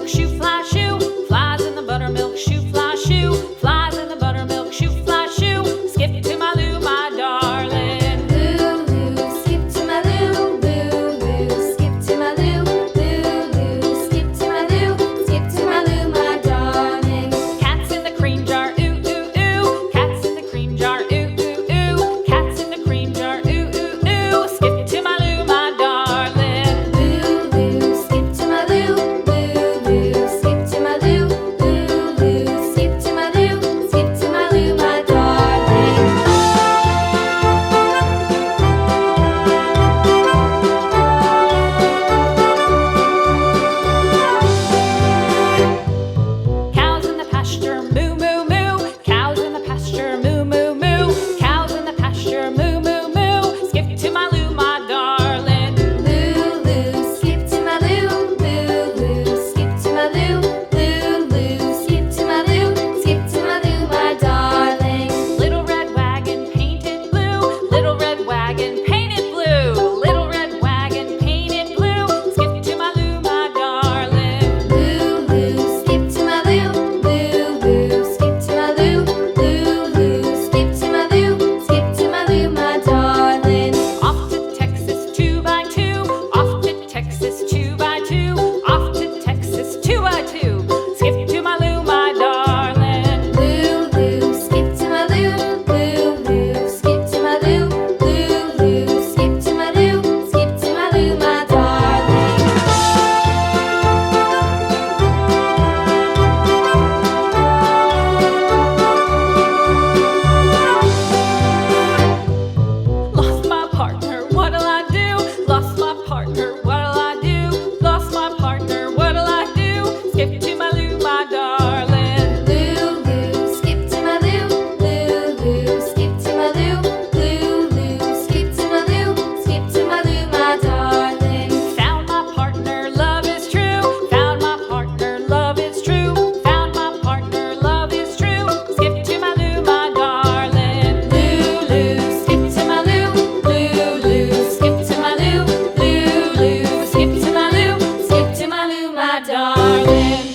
buttermilk shoe, fly shoe. Flies in the buttermilk shoe, fly shoe. Flies in the buttermilk shoe, fly shoe. Skip to my Lou, my darling. Lou, skip to my Lou, Lou, skip to my Lou, Lou, skip to my Lou, skip to my Lou, my darling. Cats in the cream jar, ooh, ooh, ooh. Cats in the cream jar, ooh, ooh, ooh. Cats in the cream jar, ooh, ooh, ooh. Skip to my Lou, my darling. Lou, skip to my Lou, Lou, skip to my Lou, Lou, skip to my Lou, skip to my Lou, my darling. Cows in the pasture, moo, moo, moo. Cows in the pasture, moo, moo, moo. Cows in the pasture, moo, moo, moo. Skip to my Lou, my darling. Lou, skip to my Lou, Lou, skip to my Lou, Lou, skip to my Lou, skip to my Lou, my darling. Little red wagon painted blue. Little red wagon painted blue. Little red wagon painted blue. Skip to my Lou, my darling. Lou, skip to my Lou, Lou, skip to my Lou, Lou, skip to my Lou, skip to my Lou, my darling. Off to Texas 2x2. Off to Texas 2x2. Off to Texas 2x2. Skip to my Lou, my darling. Lou, skip to my Lou, Lou, skip to my Lou, Lou, skip to my Lou, skip to my Lou, my darling. Lost my partner, what'll I do? Lost my partner, what'll I do? Lost my partner, what'll I do? Skip to my Lou, my darling. Lou, skip to my Lou, Lou, skip to my Lou, Lou, skip to my Lou, skip to my Lou, my darling. Found my partner, love is true. Found my partner, love is true. Found my partner, love is true. Skip to my Lou, my darling. Lou, skip to my Lou, Lou, skip to my Lou, Lou, skip to my Lou, skip to my Lou, my darling.